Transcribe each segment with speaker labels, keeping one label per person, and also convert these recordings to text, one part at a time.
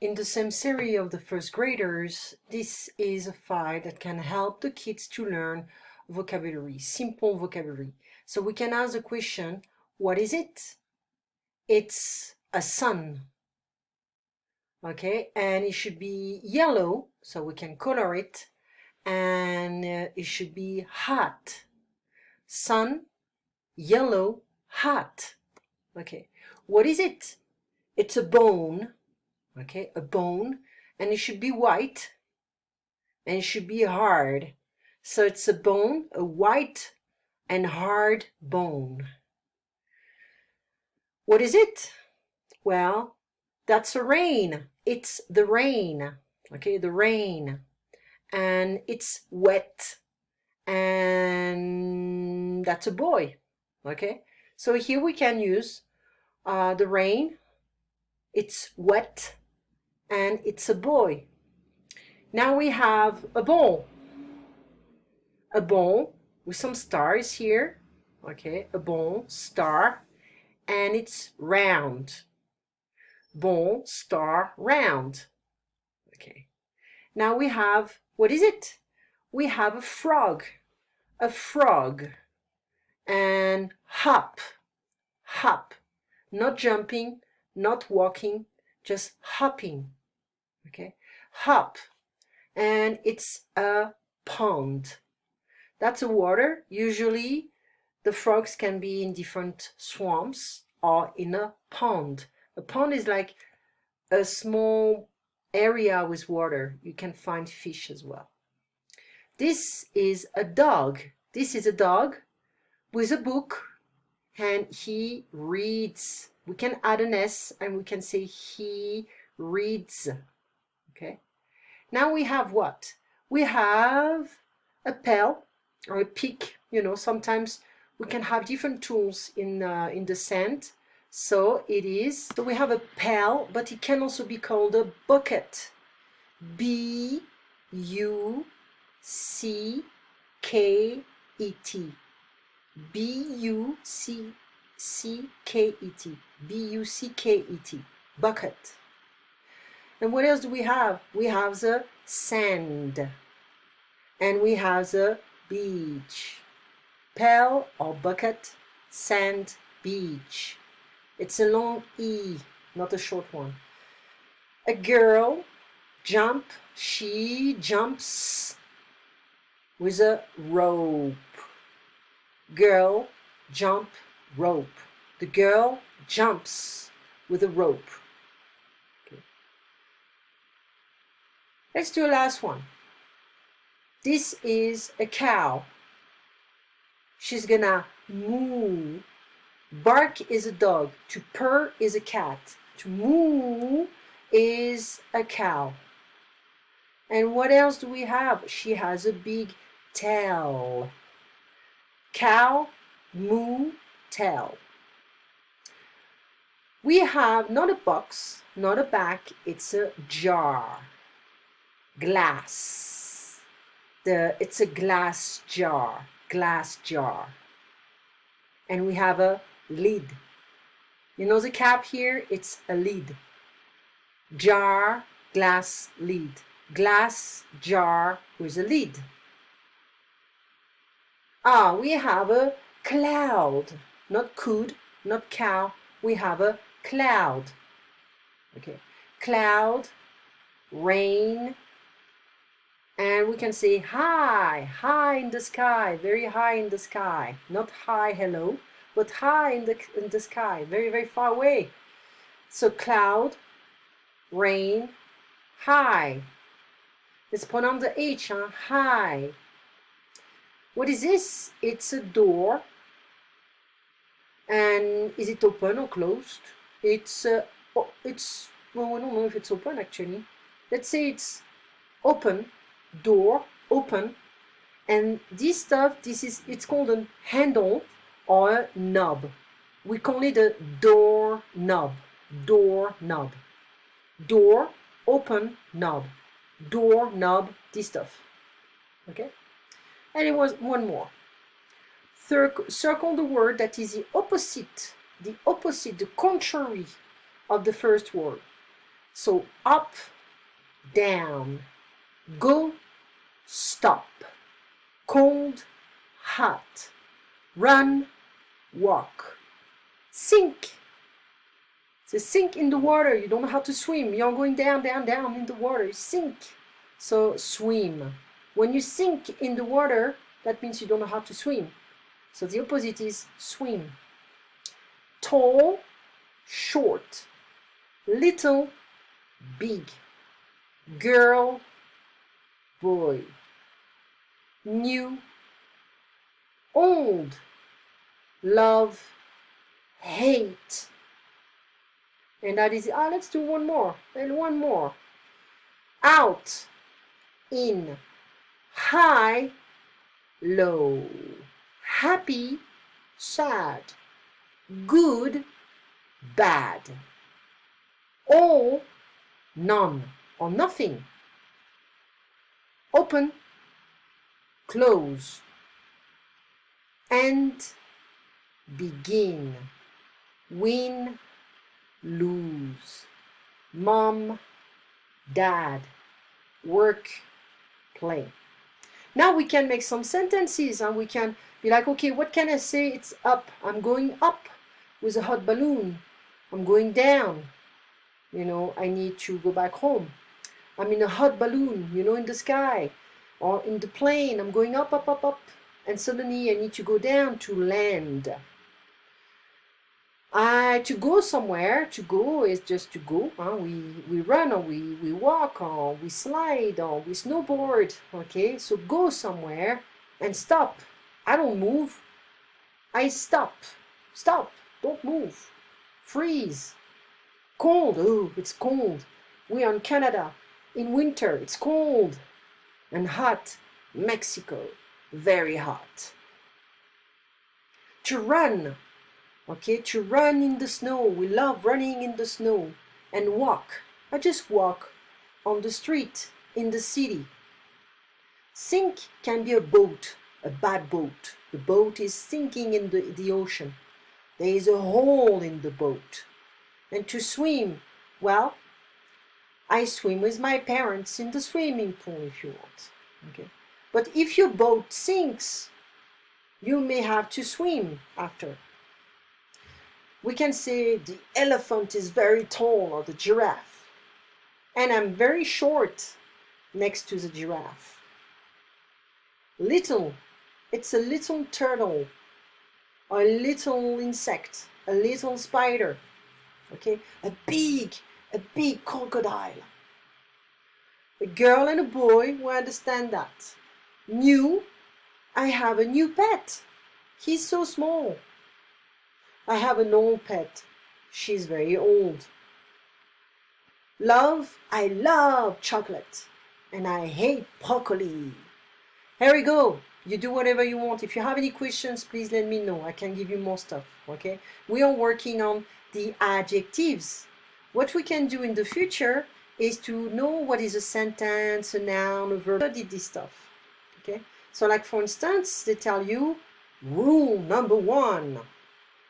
Speaker 1: In the same series of the first graders, this is a file that can help the kids to learn vocabulary, simple vocabulary. So we can ask the question, what is it? It's a sun. Okay, and it should be yellow, so we can color it, and it should be hot. Sun, yellow, hot. Okay, what is it? It's a bone. Okay, a bone, and it should be white, and it should be hard. So it's a bone, a white and hard bone. What is it? Well, that's a rain. It's the rain. Okay, the rain. And it's wet. And that's a boy. Okay, so here we can use the rain. It's wet. And it's a boy. Now we have a ball. A ball with some stars here. Okay, a ball, star, and it's round. Ball, star, round. Okay. Now we have, what is it? We have a frog. A frog. And hop. Hop. Not jumping, not walking, just hopping. Okay. Hop. And it's a pond. That's a water. Usually the frogs can be in different swamps or in a pond. A pond is like a small area with water. You can find fish as well. This is a dog. This is a dog with a book, and he reads. We can add an S and we can say he reads. Okay. Now we have what? We have a pail or a pick. You know, sometimes we can have different tools in the sand. So it is, so we have a pail, but it can also be called a bucket. B-U-C-K-E-T. B-U-C-C-K-E-T. B-U-C-K-E-T. Bucket. And what else do we have? We have the sand. And we have the beach. Pail or bucket, sand, beach. It's a long E, not a short one. A girl jump, she jumps with a rope. Girl, jump, rope. The girl jumps with a rope. Okay. Let's do a last one. This is a cow. She's gonna moo. Bark is a dog. To purr is a cat. To moo is a cow. And what else do we have? She has a big tail. Cow, moo, tail. We have not a box, not a bag, it's a jar. Glass. It's a glass jar. Glass jar. And we have a lid. You know the cap here? It's a lid. Jar, glass, lid. Glass jar with a lid. We have a cloud. Not could, not cow. We have a cloud. Okay. Cloud, rain, and we can say high, high in the sky, very high in the sky. Not high, hello, but high in the sky, very, very far away. So cloud, rain, high. Let's pronounce the H, huh? High. What is this? It's a door. And is it open or closed? Well, we don't know if it's open actually. Let's say it's open. Door, open, and this stuff, it's called a handle or a knob. We call it a door knob. Door knob. Door, open, knob. Door knob, this stuff. Okay? And it was one more. Circle the word that is the opposite, the contrary of the first word. So up, down, go, stop, cold, hot, run, walk, sink. So sink in the water. You don't know how to swim. You're going down, down, down in the water. You sink. So swim. When you sink in the water, that means you don't know how to swim. So the opposite is swim. Tall, short, little, big, girl, boy, new, old, love, hate. And that is, let's do one more, and one more. Out, in, high, low, happy, sad, good, bad, all, none, or nothing, open, close, end, begin, win, lose, mom, dad, work, play. Now we can make some sentences and we can be like, okay, what can I say? It's up. I'm going up with a hot balloon. I'm going down. I need to go back home. I'm in a hot balloon, in the sky. Or in the plane, I'm going up, up, up, up. And suddenly I need to go down to land. To go somewhere, to go is just to go. We run or we walk or we slide or we snowboard. Okay, so go somewhere and stop. I don't move. I stop. Stop. Don't move. Freeze. Cold. Oh, it's cold. We are in Canada. In winter, it's cold. And hot. Mexico. Very hot. To run. Okay, to run in the snow. We love running in the snow. And walk. I just walk on the street in the city. Sink can be a boat, a bad boat. The boat is sinking in the ocean. There is a hole in the boat. And to swim, well, I swim with my parents in the swimming pool if you want. Okay. But if your boat sinks, you may have to swim after. We can say the elephant is very tall, or the giraffe. And I'm very short next to the giraffe. Little, it's a little turtle, or a little insect, a little spider. Okay, a big crocodile. A girl and a boy will understand that. New, I have a new pet. He's so small. I have an old pet. She's very old. Love, I love chocolate. And I hate broccoli. Here we go. You do whatever you want. If you have any questions, please let me know. I can give you more stuff, okay? We are working on the adjectives. What we can do in the future is to know what is a sentence, a noun, a verb. I did this stuff, okay? So like for instance, they tell you, rule number 1.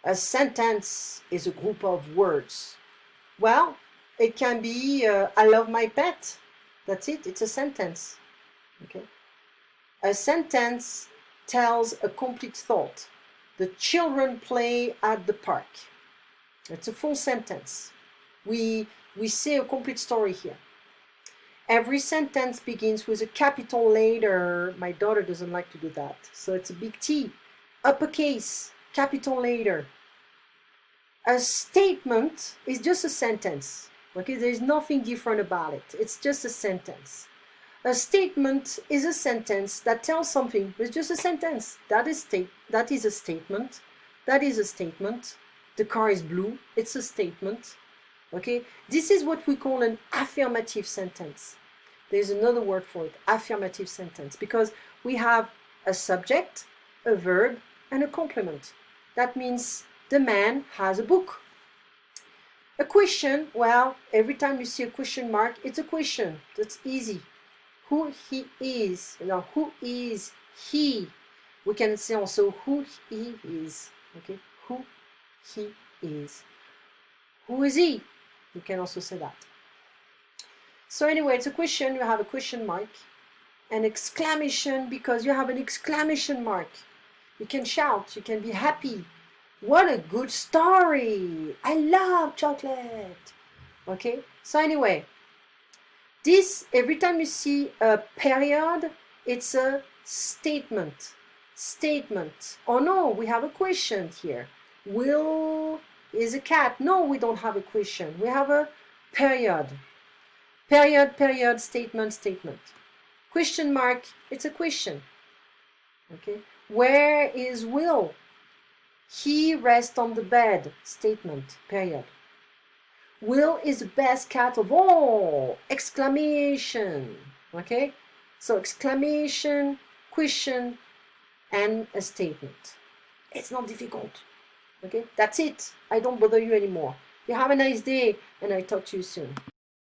Speaker 1: A sentence is a group of words. Well, it can be, I love my pet. That's it. It's a sentence. Okay. A sentence tells a complete thought. The children play at the park. It's a full sentence. We say a complete story here. Every sentence begins with a capital letter. My daughter doesn't like to do that. So it's a big T. Uppercase. Capital letter. A statement is just a sentence. Okay, there is nothing different about it. It's just a sentence. A statement is a sentence that tells something. It's just a sentence. That is a statement. That is a statement. The car is blue. It's a statement. Okay, this is what we call an affirmative sentence. There's another word for it, affirmative sentence, because we have a subject, a verb, and a complement. That means the man has a book. A question, well, every time you see a question mark, it's a question. That's easy. Who he is. Now, who is he? We can say also who he is. Okay, who he is. Who is he? You can also say that. So anyway, it's a question, you have a question mark. An exclamation because you have an exclamation mark. You can shout, you can be happy. What a good story! I love chocolate. Okay, so anyway, this, every time you see a period, it's a statement. Statement. Oh no, we have a question here. Will is a cat? No, we don't have a question. We have a period. Period, period, statement, statement. Question mark, it's a question. Okay. Where is Will? He rests on the bed. Statement, period. Will is the best cat of all! Exclamation. Okay? So exclamation, question, and a statement. It's not difficult. Okay? That's it. I don't bother you anymore. You have a nice day, and I talk to you soon.